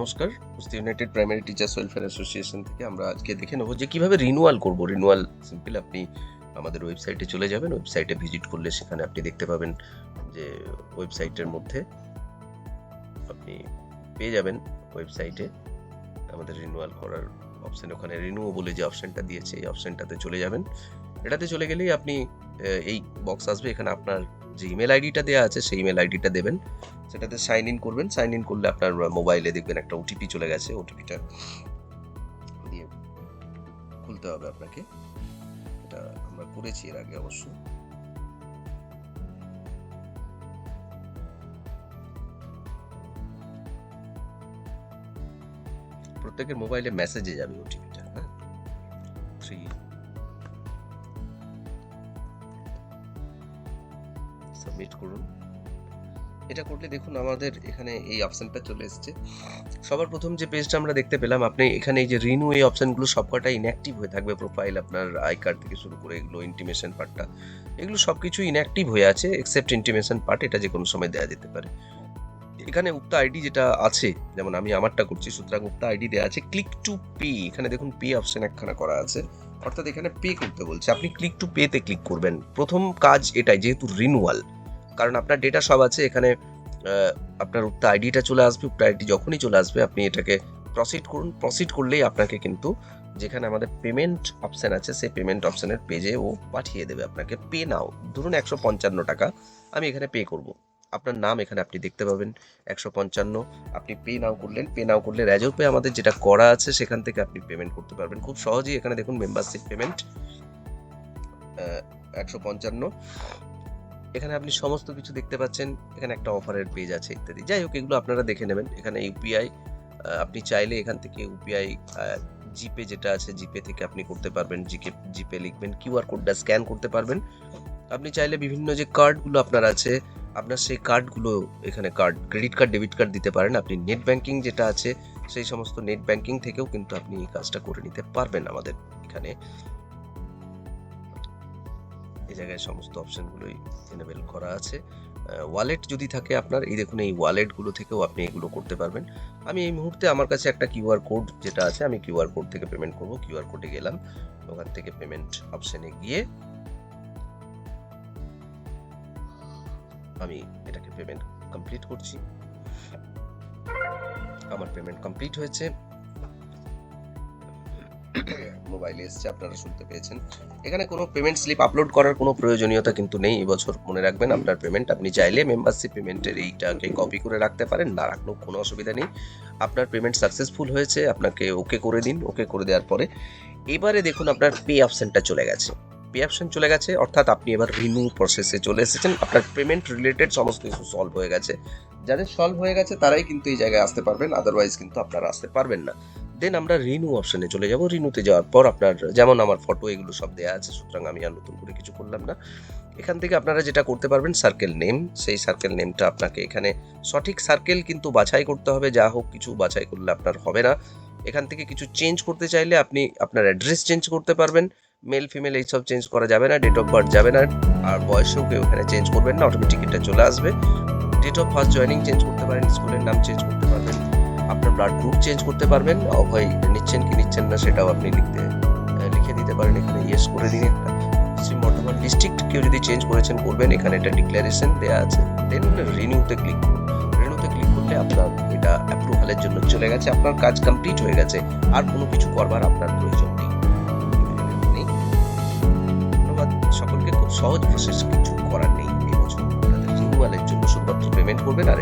নমস্কার। কুস্তি United primary teachers welfare association থেকে আমরা আজকে দেখে নেব যে কিভাবে রিনিউয়াল করব। রিনিউয়াল সিম্পল, আপনি আমাদের ওয়েবসাইটে চলে যাবেন। ওয়েবসাইটে ভিজিট করলে সেখানে আপনি দেখতে পাবেন যে ওয়েবসাইটের মধ্যে আপনি পেয়ে যাবেন ওয়েবসাইটে আমাদের রিনিউয়াল করার অপশান। ওখানে রিনিউ বলে যে অপশানটা দিয়েছে এই অপশানটাতে চলে যাবেন। এটাতে চলে গেলেই আপনি এই বক্স আসবে। এখানে আপনার যে ইমেল আইডিটা দেওয়া আছে সেই ইমেল আইডিটা দেবেন, সেটাতে সাইন ইন করবেন। সাইন ইন করলে আপনার মোবাইলে দেখবেন একটা ওটিপি চলে গেছে। ওটিপিটা দিয়ে খুলতে হবে আপনাকে। এটা আমরা করেছি এর আগে অবশ্য। প্রত্যেকের মোবাইলে মেসেজে যাবে ওটিপিটা। হ্যাঁ, 3 সাবমিট করুন। এটা করলে দেখুন আমাদের এখানে এই অপশনটা চলে এসেছে। সবার প্রথম যে পেজটা আমরা দেখতে পেলাম, আপনি এখানে এই যে রিনিউ এই অপশনগুলো সবকটা ইনঅ্যাক্টিভ হয়ে থাকবে। প্রোফাইল, আপনার আই কার্ড থেকে শুরু করে এগুলো, ইন্টিমেশন পার্টটা, এগুলো সব কিছু ইনঅ্যাক্টিভ হয়ে আছে এক্সেপ্ট ইন্টিমেশন পার্ট। এটা যে কোনো সময় দেওয়া যেতে পারে। এখানে উক্ত আইডি যেটা আছে, যেমন আমি আমারটা করছি, সুতরাং উক্ত আইডি দেওয়া আছে। ক্লিক টু পে, এখানে দেখুন পে অপশন একখানা করা আছে, অর্থাৎ এখানে পে করতে বলছে। আপনি ক্লিক টু পেতে ক্লিক করবেন। প্রথম কাজ এটাই, যেহেতু রিনিউয়াল, কারণ আপনার ডেটা সব আছে এখানে। আপনার উক্ত আইডিটা চলে আসবে। উক্ত আইডি যখনই চলে আসবে আপনি এটাকে প্রসিড করুন। প্রসিড করলেই আপনাকে কিন্তু যেখানে আমাদের পেমেন্ট অপশান আছে সেই পেমেন্ট অপশানের পেজে ও পাঠিয়ে দেবে আপনাকে। পে নাও, ধরুন 155 টাকা আমি এখানে পে করব। আপনার নাম এখানে আপনি দেখতে পাবেন 155। আপনি পে নাও করলেন। পে নাও করলে রেজো পে আমাদের যেটা করা আছে সেখান থেকে আপনি পেমেন্ট করতে পারবেন খুব সহজেই। এখানে দেখুন মেম্বারশিপ পেমেন্ট 155। এখানে আপনি সমস্ত কিছু দেখতে পাচ্ছেন। এখানে একটা অফারের পেজ আছে ইত্যাদি। যাই হোক, এগুলো আপনারা দেখে নেবেন। এখানে ইউপিআই, আপনি চাইলে এখান থেকে ইউপিআই, জিপে যেটা আছে জিপে থেকে আপনি করতে পারবেন। জিপে লিখবেন, কিউআর কোডটা স্ক্যান করতে পারবেন। আপনি চাইলে বিভিন্ন যে কার্ডগুলো আপনার আছে, আপনার সেই কার্ডগুলো এখানে ক্রেডিট কার্ড, ডেবিট কার্ড দিতে পারেন। আপনি নেট ব্যাংকিং যেটা আছে সেই সমস্ত নেট ব্যাংকিং থেকেও কিন্তু আপনি এই কাজটা করে নিতে পারবেন। আমাদের এখানে এই জায়গায় সমস্ত অপশনগুলোই এনেবেল করা আছে। ওয়ালেট যদি থাকে আপনার, এই দেখুন এই ওয়ালেটগুলো থেকেও আপনি এগুলো করতে পারবেন। আমি এই মুহূর্তে আমার কাছে একটা কিউআর কোড যেটা আছে, আমি কিউআর কোড থেকে পেমেন্ট করব। কিউআর কোডে গেলাম, ওখান থেকে পেমেন্ট অপশনে গিয়ে আমি এটাকে পেমেন্ট কমপ্লিট করছি। আমার পেমেন্ট কমপ্লিট হয়েছে, মোবাইলে এসছে, আপনারা শুনতে পেয়েছেন। এখানে কোনো পেমেন্ট স্লিপ আপলোড করার কোনো প্রয়োজনীয়তা কিন্তু নেই এবছর। মনে রাখবেন, আপনার পেমেন্ট আপনি চাইলে মেম্বারশিপ পেমেন্টের এইটাকে কপি করে রাখতে পারেন, না রাখলেও কোনো অসুবিধা নেই। আপনার পেমেন্ট সাকসেসফুল হয়েছে, আপনাকে ওকে করে দিন। ওকে করে দেওয়ার পরে এবারে দেখুন আপনার পে অপশনটা চলে গেছে। পে অপশন চলে গেছে, অর্থাৎ আপনি এবার রিনিউ প্রসেসে চলে এসেছেন। আপনার পেমেন্ট রিলেটেড সমস্ত কিছু সলভ হয়ে গেছে। যাদের সলভ হয়ে গেছে তারাই কিন্তু এই জায়গায় আসতে পারবেন, আদারওয়াইজ কিন্তু আপনারা আসতে পারবেন না। দেন আমরা রিনিউ অপশনে চলে যাব। রিনিউতে যাওয়ার পর আপনার যেমন আমার ফটো এগুলো সব দেওয়া আছে, সুতরাং আমি আর নতুন করে কিছু করলাম না। এখান থেকে আপনারা যেটা করতে পারবেন, সার্কেল নেম, সেই সার্কেল নেমটা আপনাকে এখানে সঠিক সার্কেল কিন্তু বাছাই করতে হবে। যা হোক কিছু বাছাই করলে আপনার হবে না। এখান থেকে কিছু চেঞ্জ করতে চাইলে আপনি আপনার অ্যাড্রেস চেঞ্জ করতে পারবেন। মেল ফিমেল এইসব চেঞ্জ করা যাবে না, ডেট অফ বার্থ যাবে না, আর বয়সেও কেউ এখানে চেঞ্জ করবেন না, অটোমেটিক এটা চলে আসবে। Date of first joining change করতে পারেন, স্কুলের নাম চেঞ্জ করতে পারবেন, আপনার ব্লাড গ্রুপ চেঞ্জ করতে পারবেন। অভয় নিচ্ছেন কি নিচ্ছেন না সেটাও আপনি লিখে দিতে পারেন। এখানে ইয়েস করে দিন। একটা পশ্চিম বর্ধমান ডিস্ট্রিক্ট কেউ যদি চেঞ্জ করেছেন করবেন, এখানে এটা ডিক্লারেশন দেওয়া আছে। দেন রিনিউতে ক্লিক করুন। রিনিউতে ক্লিক করলে আপনার এটা অ্যাপ্রুভালের জন্য চলে গেছে। আপনার কাজ কমপ্লিট হয়ে গেছে, আর কোনো কিছু করবার আপনার প্রয়োজন নেই। ধন্যবাদ সকলকে। খুব সহজ প্রসেস, কিছু করার নেই। এই বছর আপনাদের রিনিউয়ালের জন্য শুধুমাত্র পেমেন্ট করবেন আর